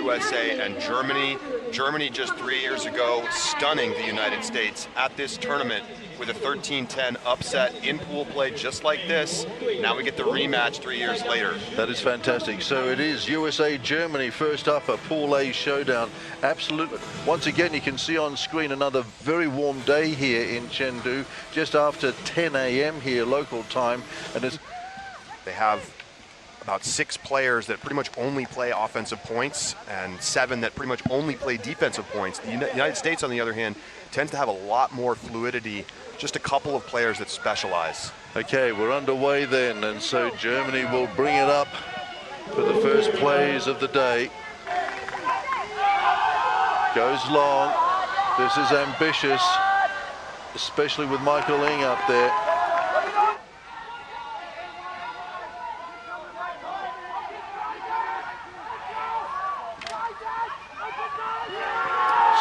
USA and Germany. Germany just 3 years ago stunning the United States at this tournament with a 13-10 upset in pool play just like this. Now we get the rematch 3 years later. That is fantastic. So it is USA-Germany first up, a Pool A showdown. Absolutely. Once again, you can see on screen another very warm day here in Chengdu, just after 10 a.m. here local time. And they have about 6 players that pretty much only play offensive points and 7 that pretty much only play defensive points. The United States, on the other hand, tends to have a lot more fluidity, just a couple of players that specialize. Okay, we're underway then, and so Germany will bring it up for the first plays of the day. Goes long. This is ambitious, especially with Michael Ing up there.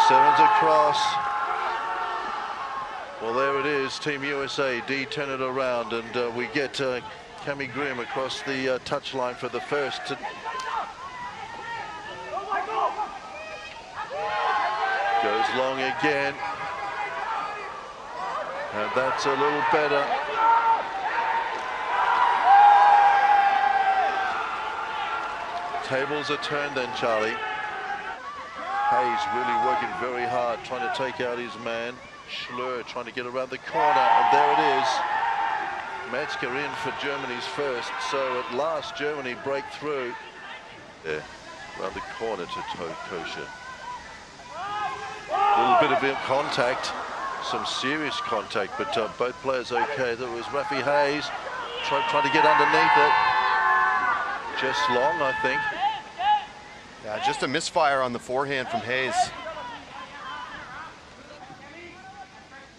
Sevens across. Well, there it is, Team USA, D turn it around, and we get Cami Grimm across the touchline for the first. Goes long again, and that's a little better. Tables are turned then, Charlie. Hayes really working very hard, trying to take out his man. Schlur trying to get around the corner, and there it is. Metzger in for Germany's first, so at last Germany break through. There, around the corner to Kosher. A little bit of contact, some serious contact, but both players okay. There was Rafi Hayes trying to get underneath it. Just long, I think. Yeah, just a misfire on the forehand from Hayes.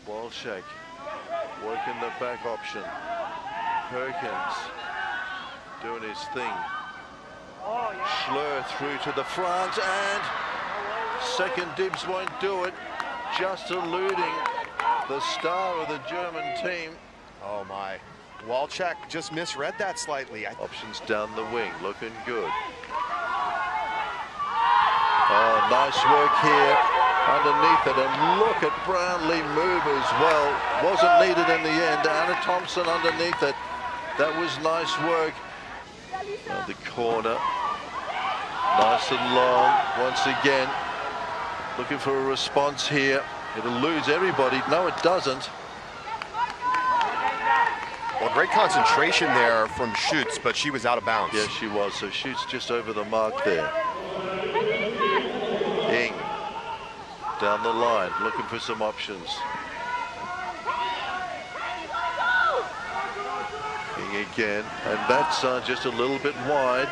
Walczak working the back option. Perkins doing his thing. Schlur through to the front, and second dibs won't do it. Just eluding the star of the German team. Oh my. Walczak just misread that slightly. Options down the wing, looking good. Oh, nice work here underneath it, and look at Brownlee move as well. Wasn't needed in the end. Anna Thompson underneath it. That was nice work. The corner, nice and long. Once again, looking for a response here. It'll lose everybody. No, it doesn't. Well, great concentration there from Schutz, but she was out of bounds. Yes, she was. So Schutz just over the mark there. Ing down the line, looking for some options. Ing again, and that's just a little bit wide.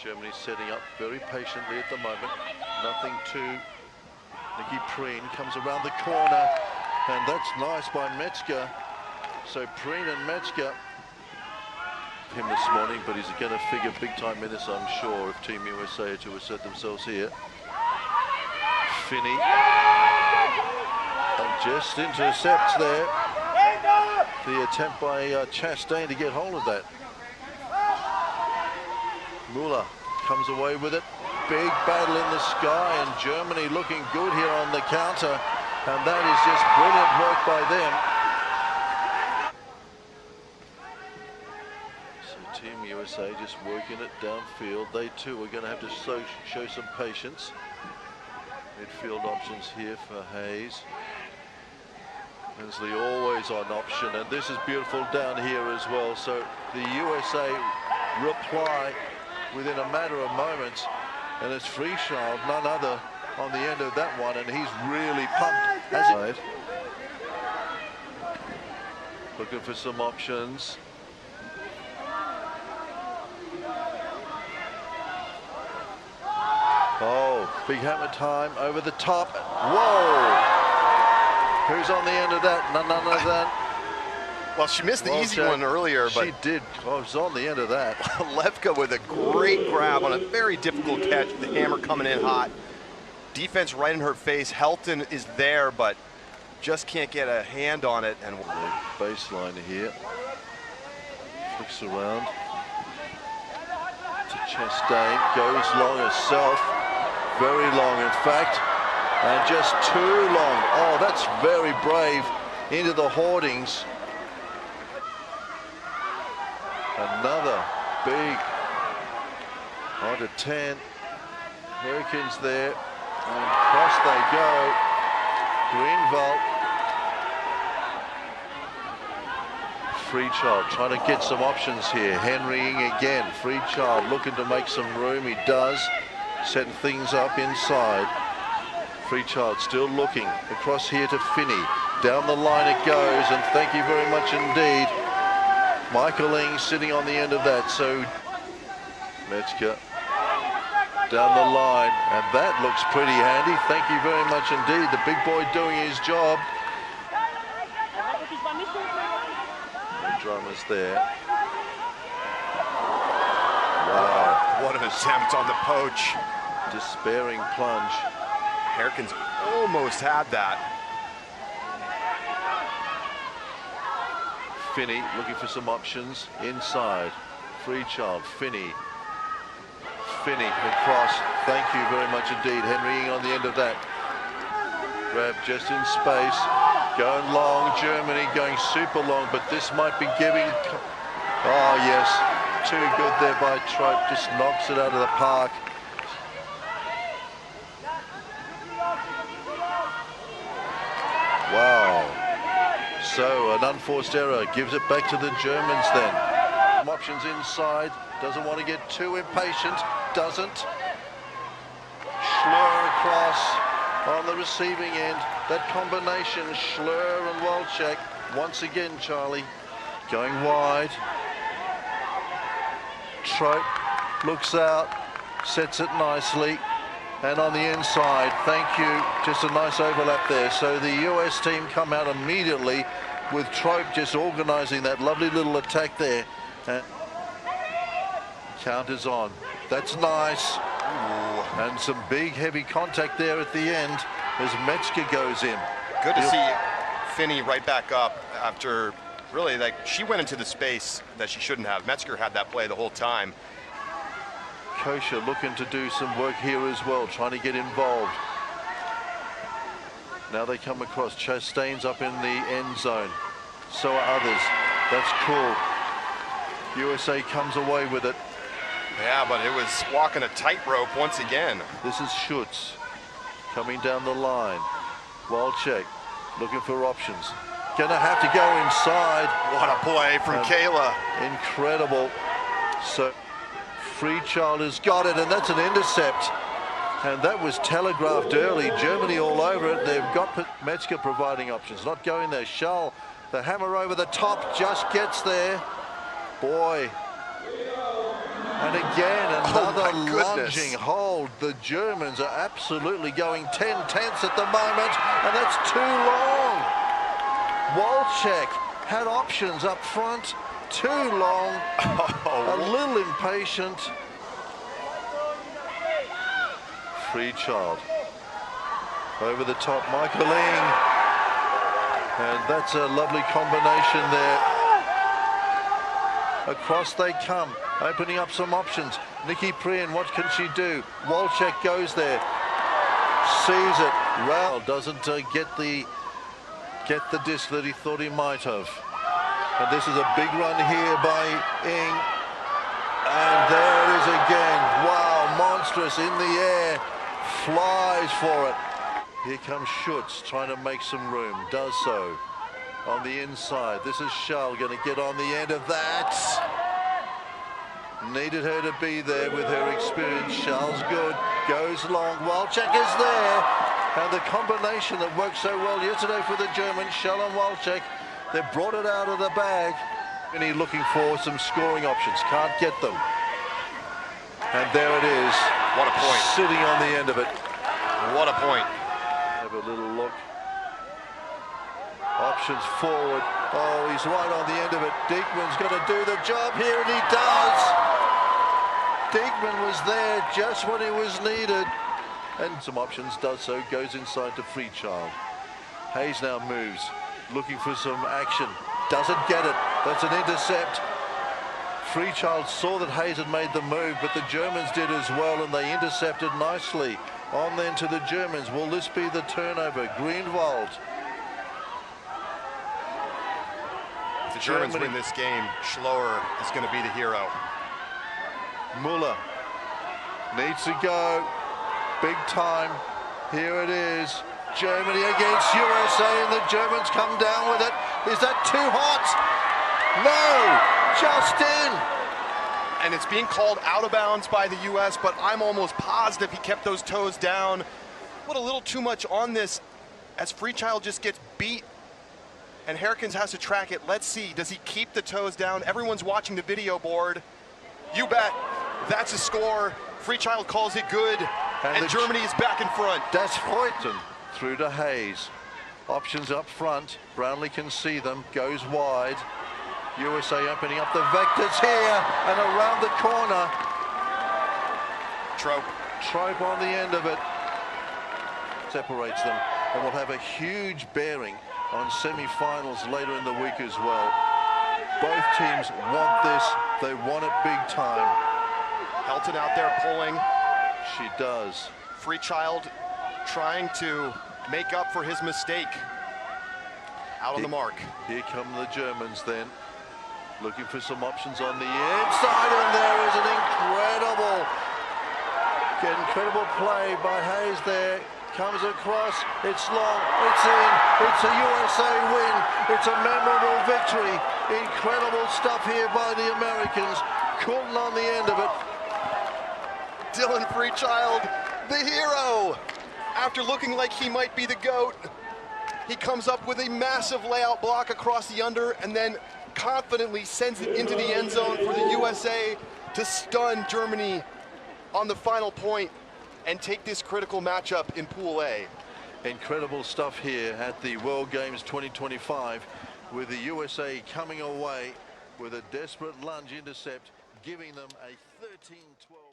Germany setting up very patiently at the moment. Nothing to Nikki Preen comes around the corner, and that's nice by Metzger. So Preen and Metzger him this morning, but he's going to figure big time minutes, I'm sure, if Team USA are to assert themselves here. Finney, and just intercepts there. The attempt by Chastain to get hold of that. Muller comes away with it. Big battle in the sky, and Germany looking good here on the counter, and that is just brilliant work by them. Team USA just working it downfield. They too are going to have to show some patience. Midfield options here for Hayes. Hensley always on option, and this is beautiful down here as well. So the USA reply within a matter of moments, and it's Freechild, none other, on the end of that one, and he's really pumped. As it looking for some options. Oh, big hammer time over the top. Whoa! Who's on the end of that? None of that. Well, she missed the easy one earlier, but she did. Oh, it was on the end of that. Levka with a great grab on a very difficult catch. The hammer coming in hot. Defense right in her face. Helton is there, but just can't get a hand on it. And baseline here. Looks around to Chastain, goes long herself, very long in fact, and just too long. Oh, that's very brave, into the hoardings. Another big onto 10. Hurricanes there, and across they go. Greenville. Freechild trying to get some options here. Henrying again. Freechild looking to make some room. He does. Setting things up inside. Freechild still looking across here to Finney. Down the line it goes, and thank you very much indeed. Michael Ing sitting on the end of that. So Metzger down the line, and that looks pretty handy. Thank you very much indeed. The big boy doing his job. Drummers there. Wow, what an attempt on the poach. Despairing plunge. Harkins almost had that. Finney looking for some options inside. Freechild, Finney across. Thank you very much indeed. Henrying on the end of that. Grab just in space. Going long, Germany going super long, but this might be giving. Oh yes, too good there by Trope. Just knocks it out of the park. Wow. So an unforced error gives it back to the Germans then. Options inside. Doesn't want to get too impatient. Doesn't. Schlur across on the receiving end. That combination, Schlur and Walczak. Once again, Charlie going wide. Trope looks out, sets it nicely. And on the inside, thank you. Just a nice overlap there. So the US team come out immediately with Trope just organising that lovely little attack there. Counters on. That's nice. Ooh. And some big heavy contact there at the end as Metzger goes in. Good to see Finney right back up after really, like, she went into the space that she shouldn't have. Metzger had that play the whole time. Kosher looking to do some work here as well, trying to get involved. Now they come across. Chastain's up in the end zone. So are others. That's cool. USA comes away with it. Yeah, but it was walking a tightrope once again. This is Schutz coming down the line. Walczak looking for options. Gonna have to go inside. What a play from Kayla. Incredible. So Freechild has got it, and that's an intercept. And that was telegraphed early. Germany all over it. They've got Metzger providing options. Not going there. Schall, the hammer over the top, just gets there. Boy. And again, another lunging hold. The Germans are absolutely going 10-10ths at the moment, and that's too long. Walczak had options up front. Too long. A little impatient. Freechild. Over the top, Michael Ing. And that's a lovely combination there. Across they come, opening up some options. Nikki Prien, what can she do? Walczak goes there, sees it. Rao doesn't get the disc that he thought he might have. And this is a big run here by Ing. And there it is again. Wow, monstrous in the air, flies for it. Here comes Schutz trying to make some room, does so. On the inside, this is Schall going to get on the end of that. Needed her to be there with her experience. Schall's good, goes long. Walczak is there. And the combination that worked so well yesterday for the Germans, Schall and Walczak, they brought it out of the bag. And he's looking for some scoring options, can't get them. And there it is. What a point. Sitting on the end of it. What a point. Have a little look. Options forward. Oh, he's right on the end of it. Diekman's going to do the job here, and he does. Diekman was there just when he was needed. And some options, does so, goes inside to Freechild. Hayes now moves, looking for some action. Doesn't get it. That's an intercept. Freechild saw that Hayes had made the move, but the Germans did as well, and they intercepted nicely. On then to the Germans. Will this be the turnover? Greenwald. If the Germans win this game, Schloer is going to be the hero. Muller needs to go big time. Here it is. Germany against USA, and the Germans come down with it. Is that too hot? No, just in. And it's being called out of bounds by the US, but I'm almost positive he kept those toes down. What a little too much on this as Freechild just gets beat and Herkins has to track it. Let's see, does he keep the toes down? Everyone's watching the video board. You bet, that's a score. Freechild calls it good, and Germany is back in front. That's Freuten through to Hayes. Options up front, Brownlee can see them, goes wide. USA opening up the vectors here and around the corner. Trope on the end of it. Separates them and will have a huge bearing on semi-finals later in the week as well. Both teams want this. They want it big time. Helton out there pulling. She does. Freechild trying to make up for his mistake. Out on the mark. Here come the Germans then. Looking for some options on the inside, and there is an incredible play by Hayes there. Comes across, it's long, it's in, it's a USA win, it's a memorable victory. Incredible stuff here by the Americans. Coulton on the end of it. Dylan Freechild, the hero. After looking like he might be the GOAT, he comes up with a massive layout block across the under and then confidently sends it into the end zone for the USA to stun Germany on the final point and take this critical matchup in Pool A. Incredible stuff here at the World Games 2025 with the USA coming away with a desperate lunge intercept, giving them a 13-12.